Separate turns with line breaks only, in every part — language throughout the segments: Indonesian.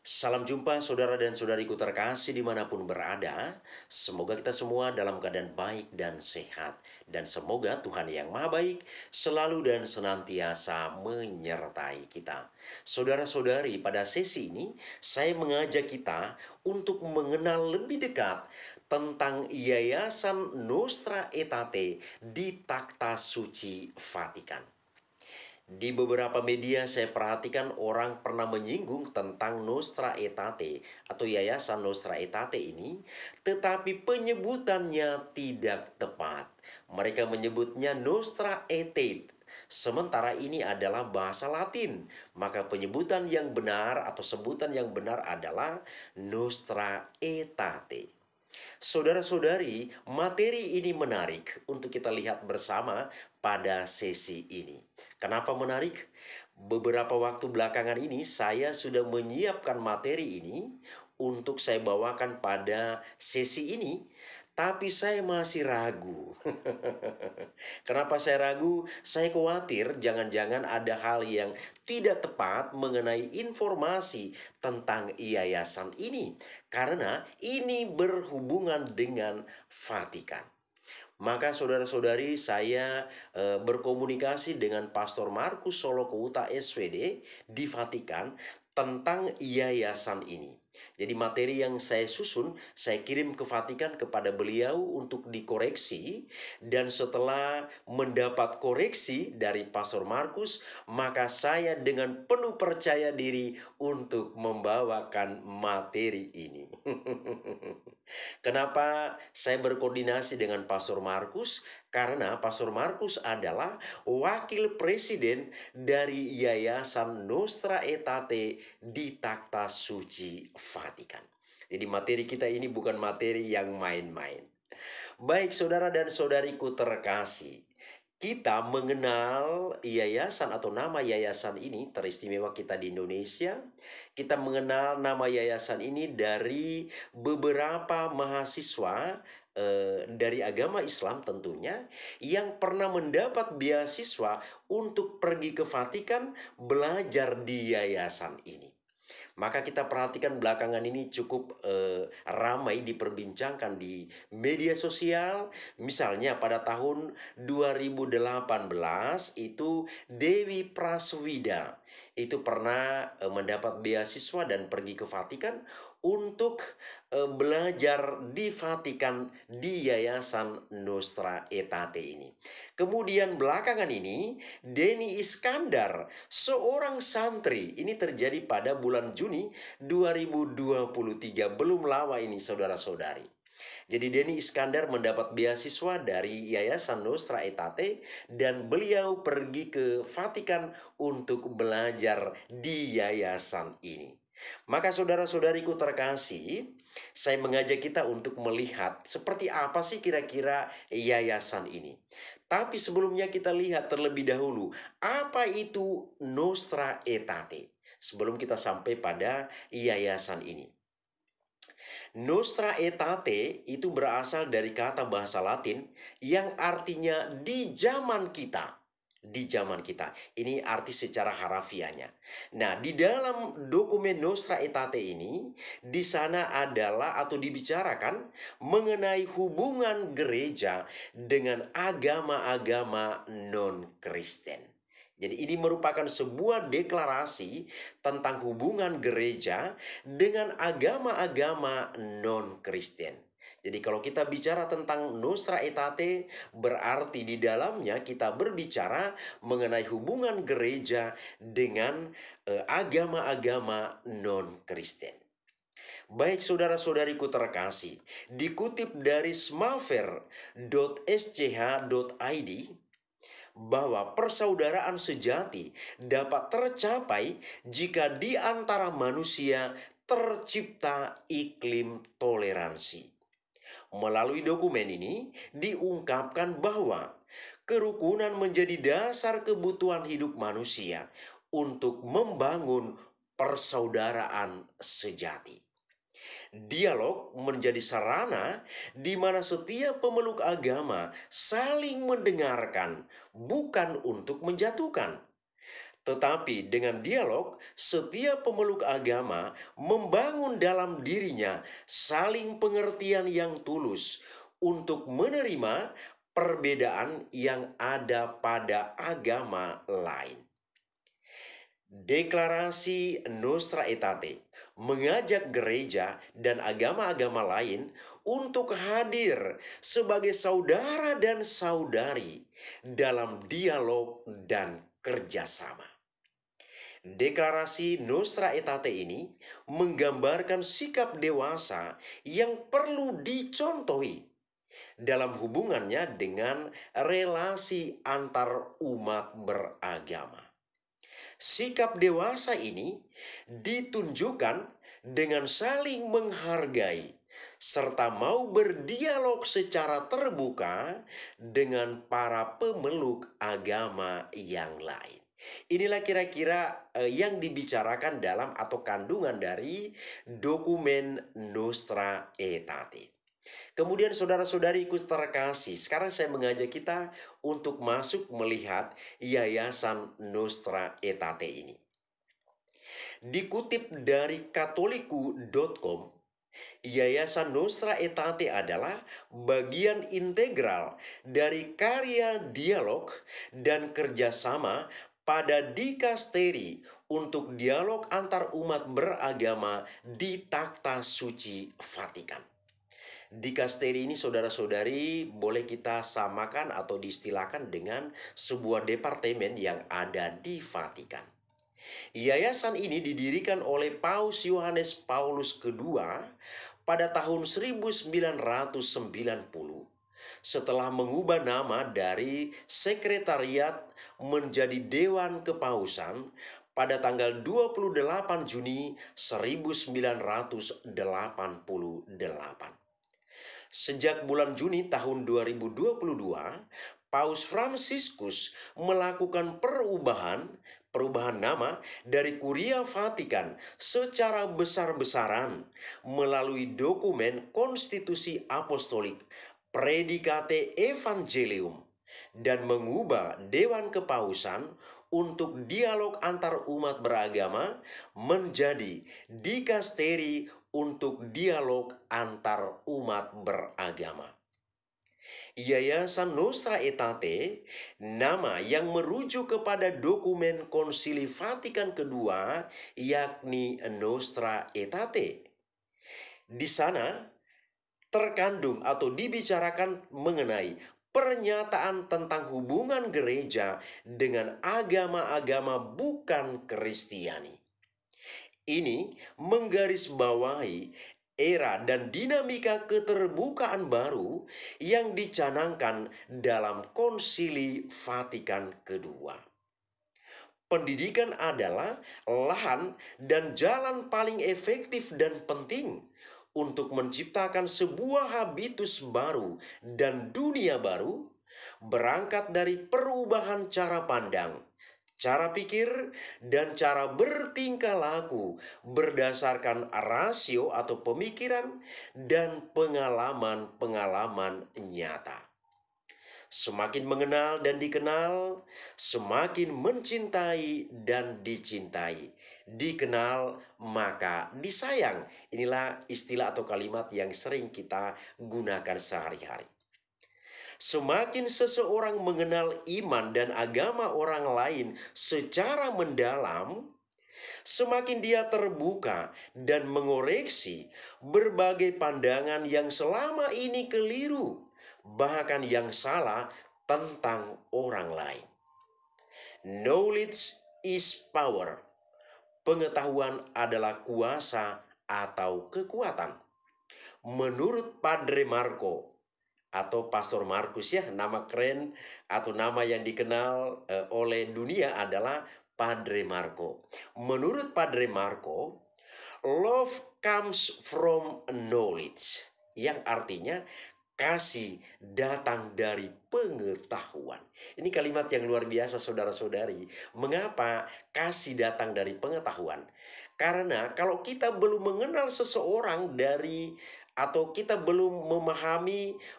Salam jumpa saudara dan saudariku terkasih dimanapun berada. Semoga kita semua dalam keadaan baik dan sehat. Dan semoga Tuhan yang Maha Baik selalu dan senantiasa menyertai kita. Saudara-saudari, pada sesi ini saya mengajak kita untuk mengenal lebih dekat tentang Yayasan Nostra Aetate di Takhta Suci Vatikan. Di beberapa media saya perhatikan orang pernah menyinggung tentang Nostra Aetate atau Yayasan Nostra Aetate ini, tetapi penyebutannya tidak tepat. Mereka menyebutnya Nostra Aetate. Sementara ini adalah bahasa Latin, maka penyebutan yang benar atau sebutan yang benar adalah Nostra Aetate. Saudara-saudari, materi ini menarik untuk kita lihat bersama pada sesi ini. Kenapa menarik? Beberapa waktu belakangan ini saya sudah menyiapkan materi ini untuk saya bawakan pada sesi ini, tapi saya masih ragu. Kenapa saya ragu? Saya khawatir jangan-jangan ada hal yang tidak tepat mengenai informasi tentang yayasan ini, karena ini berhubungan dengan Vatikan. Maka saudara-saudari, saya berkomunikasi dengan Pastor Markus Solokouta SVD di Vatikan tentang yayasan ini. Jadi materi yang saya susun, saya kirim ke Vatikan kepada beliau untuk dikoreksi. Dan setelah mendapat koreksi dari Pastor Markus, maka saya dengan penuh percaya diri untuk membawakan materi ini. Kenapa saya berkoordinasi dengan Pastor Markus? Karena Pastor Markus adalah wakil presiden dari Yayasan Nostra Aetate di Takhta Suci Vatikan. Jadi materi kita ini bukan materi yang main-main. Baik saudara dan saudariku terkasih, kita mengenal yayasan atau nama yayasan ini teristimewa kita di Indonesia. Kita mengenal nama yayasan ini dari beberapa mahasiswa dari agama Islam tentunya yang pernah mendapat beasiswa untuk pergi ke Vatikan belajar di yayasan ini. Maka kita perhatikan belakangan ini cukup ramai diperbincangkan di media sosial. Misalnya pada tahun 2018 itu Dewi Praswida itu pernah mendapat beasiswa dan pergi ke Vatikan untuk belajar di Vatikan di Yayasan Nostra Aetate ini. Kemudian belakangan ini Denny Iskandar, seorang santri, ini terjadi pada bulan Juni 2023, belum lama ini saudara-saudari. Jadi Denny Iskandar mendapat beasiswa dari Yayasan Nostra Aetate dan beliau pergi ke Vatikan untuk belajar di yayasan ini. Maka saudara-saudariku terkasih, saya mengajak kita untuk melihat seperti apa sih kira-kira yayasan ini. Tapi sebelumnya kita lihat terlebih dahulu, apa itu Nostra Aetate? Sebelum kita sampai pada yayasan ini. Nostra Aetate itu berasal dari kata bahasa Latin yang artinya di zaman kita. Di zaman kita. Ini arti secara harafiahnya. Nah, di dalam dokumen Nostra Aetate ini, di sana adalah atau dibicarakan mengenai hubungan gereja dengan agama-agama non-Kristen. Jadi ini merupakan sebuah deklarasi tentang hubungan gereja dengan agama-agama non-Kristen. Jadi kalau kita bicara tentang Nostra Aetate, berarti di dalamnya kita berbicara mengenai hubungan gereja dengan agama-agama non-Kristen. Baik saudara-saudariku terkasih, dikutip dari smaver.sch.id, bahwa persaudaraan sejati dapat tercapai jika di antara manusia tercipta iklim toleransi. Melalui dokumen ini diungkapkan bahwa kerukunan menjadi dasar kebutuhan hidup manusia untuk membangun persaudaraan sejati. Dialog menjadi sarana di mana setiap pemeluk agama saling mendengarkan, bukan untuk menjatuhkan, Tetapi dengan dialog, setiap pemeluk agama membangun dalam dirinya saling pengertian yang tulus untuk menerima perbedaan yang ada pada agama lain. Deklarasi Nostra Aetate mengajak gereja dan agama-agama lain untuk hadir sebagai saudara dan saudari dalam dialog dan kerjasama. Deklarasi Nostra Aetate ini menggambarkan sikap dewasa yang perlu dicontohi dalam hubungannya dengan relasi antar umat beragama. Sikap dewasa ini ditunjukkan dengan saling menghargai serta mau berdialog secara terbuka dengan para pemeluk agama yang lain. Inilah kira-kira yang dibicarakan dalam atau kandungan dari dokumen Nostra Aetate. Kemudian saudara-saudariku terkasih, sekarang saya mengajak kita untuk masuk melihat Yayasan Nostra Aetate ini. Dikutip dari katoliku.com, Yayasan Nostra Aetate adalah bagian integral dari karya dialog dan kerjasama pada dikasteri untuk dialog antar umat beragama di Takhta Suci Vatikan. Dikasteri ini saudara-saudari boleh kita samakan atau diistilahkan dengan sebuah departemen yang ada di Vatikan. Yayasan ini didirikan oleh Paus Yohanes Paulus II pada tahun 1990 setelah mengubah nama dari sekretariat menjadi Dewan Kepausan pada tanggal 28 Juni 1988. Sejak bulan Juni tahun 2022, Paus Fransiskus melakukan perubahan nama dari Kuria Vatikan secara besar-besaran melalui dokumen Konstitusi Apostolik Predikate Evangelium dan mengubah Dewan Kepausan untuk dialog antar umat beragama menjadi dikasteri untuk dialog antar umat beragama. Yayasan Nostra Aetate, nama yang merujuk kepada dokumen Konsili Vatikan II, yakni Nostra Aetate. Di sana terkandung atau dibicarakan mengenai pernyataan tentang hubungan gereja dengan agama-agama bukan Kristiani. Ini menggarisbawahi era dan dinamika keterbukaan baru yang dicanangkan dalam Konsili Vatikan II. Pendidikan adalah lahan dan jalan paling efektif dan penting untuk menciptakan sebuah habitus baru dan dunia baru, berangkat dari perubahan cara pandang, cara pikir, dan cara bertingkah laku berdasarkan rasio atau pemikiran dan pengalaman-pengalaman nyata. Semakin mengenal dan dikenal, semakin mencintai dan dicintai. Dikenal maka disayang. Inilah istilah atau kalimat yang sering kita gunakan sehari-hari. Semakin seseorang mengenal iman dan agama orang lain secara mendalam, semakin dia terbuka dan mengoreksi berbagai pandangan yang selama ini keliru, bahkan yang salah tentang orang lain. Knowledge is power. Pengetahuan adalah kuasa atau kekuatan. Menurut Padre Marco atau Pastor Markus, ya, nama keren atau nama yang dikenal oleh dunia adalah Padre Marco. Menurut Padre Marco, love comes from knowledge, yang artinya kasih datang dari pengetahuan. Ini kalimat yang luar biasa saudara-saudari. Mengapa kasih datang dari pengetahuan? Karena kalau kita belum mengenal seseorang atau kita belum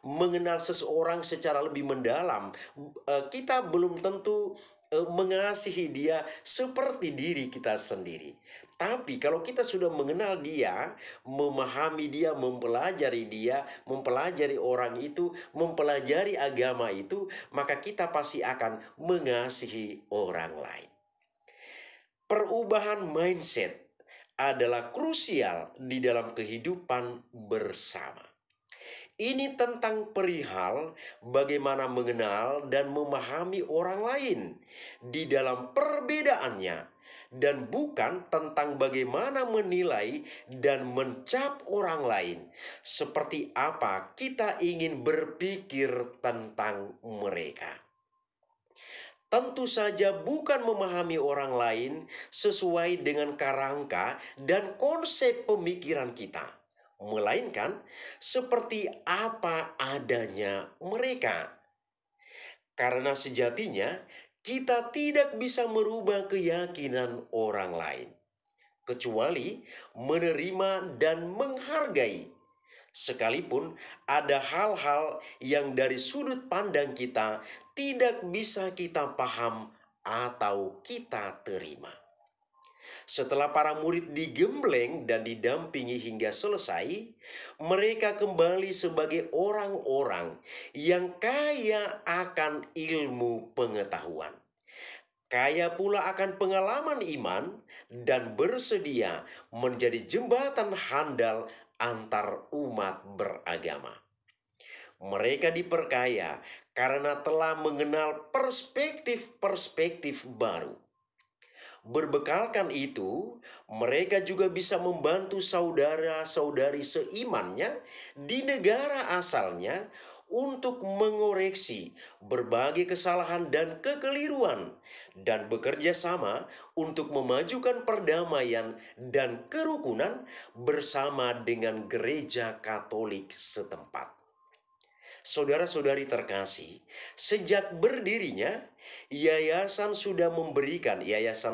mengenal seseorang secara lebih mendalam, kita belum tentu mengasihi dia seperti diri kita sendiri. Tapi kalau kita sudah mengenal dia, memahami dia, mempelajari orang itu, mempelajari agama itu, maka kita pasti akan mengasihi orang lain. Perubahan mindset adalah krusial di dalam kehidupan bersama. Ini tentang perihal bagaimana mengenal dan memahami orang lain di dalam perbedaannya, dan bukan tentang bagaimana menilai dan mencap orang lain seperti apa kita ingin berpikir tentang mereka. Tentu saja bukan memahami orang lain sesuai dengan kerangka dan konsep pemikiran kita, melainkan seperti apa adanya mereka. Karena sejatinya kita tidak bisa merubah keyakinan orang lain, kecuali menerima dan menghargai. Sekalipun ada hal-hal yang dari sudut pandang kita tidak bisa kita paham atau kita terima. Setelah para murid digembleng dan didampingi hingga selesai, mereka kembali sebagai orang-orang yang kaya akan ilmu pengetahuan, kaya pula akan pengalaman iman, dan bersedia menjadi jembatan handal antar umat beragama. Mereka diperkaya karena telah mengenal perspektif-perspektif baru. Berbekalkan itu, mereka juga bisa membantu saudara-saudari seimannya di negara asalnya untuk mengoreksi berbagai kesalahan dan kekeliruan, dan bekerja sama untuk memajukan perdamaian dan kerukunan bersama dengan gereja Katolik setempat. Saudara-saudari terkasih, sejak berdirinya, Yayasan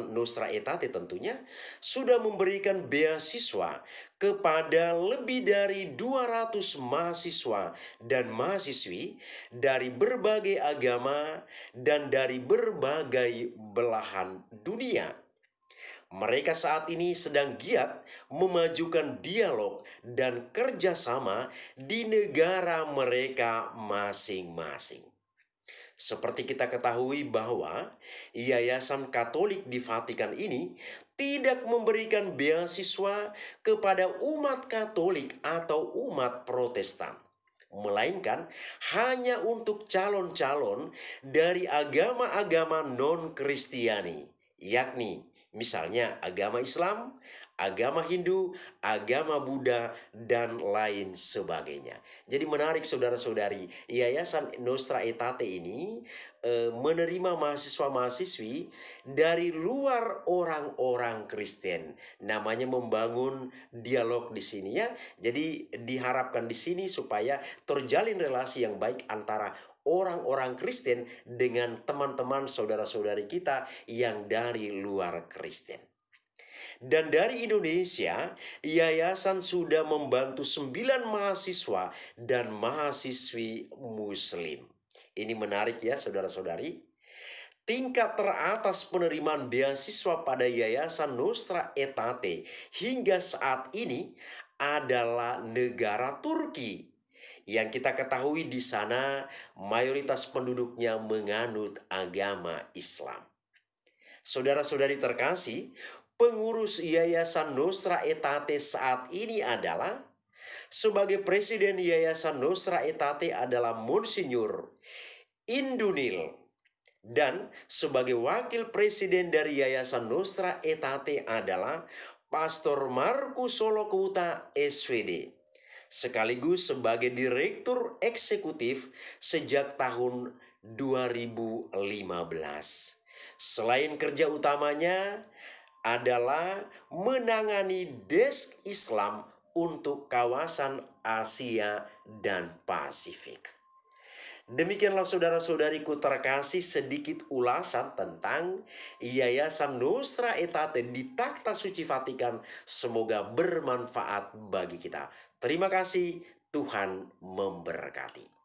Nostra Aetate tentunya, sudah memberikan beasiswa kepada lebih dari 200 mahasiswa dan mahasiswi dari berbagai agama dan dari berbagai belahan dunia. Mereka saat ini sedang giat memajukan dialog dan kerjasama di negara mereka masing-masing. Seperti kita ketahui bahwa Yayasan Katolik di Vatikan ini tidak memberikan beasiswa kepada umat Katolik atau umat Protestan, melainkan hanya untuk calon-calon dari agama-agama non-Kristiani, yakni misalnya agama Islam, agama Hindu, agama Buddha, dan lain sebagainya. Jadi menarik saudara-saudari, Yayasan Nostra Aetate ini menerima mahasiswa-mahasiswi dari luar orang-orang Kristen. Namanya membangun dialog di sini ya. Jadi diharapkan di sini supaya terjalin relasi yang baik antara orang-orang Kristen dengan teman-teman saudara-saudari kita yang dari luar Kristen. Dan dari Indonesia, yayasan sudah membantu 9 mahasiswa dan mahasiswi Muslim. Ini menarik ya saudara-saudari. Tingkat teratas penerimaan beasiswa pada Yayasan Nostra Aetate hingga saat ini adalah negara Turki. Yang kita ketahui di sana mayoritas penduduknya menganut agama Islam. Saudara-saudari terkasih, pengurus Yayasan Nostra Aetate saat ini adalah, sebagai presiden Yayasan Nostra Aetate adalah Monsinyur Indunil, dan sebagai wakil presiden dari Yayasan Nostra Aetate adalah Pastor Markus Solokouta SVD, sekaligus sebagai direktur eksekutif sejak tahun 2015. Selain kerja utamanya adalah menangani desk Islam untuk kawasan Asia dan Pasifik. Demikianlah saudara-saudariku terkasih sedikit ulasan tentang Yayasan Nostra Aetate di Takhta Suci Vatikan. Semoga bermanfaat bagi kita. Terima kasih, Tuhan memberkati.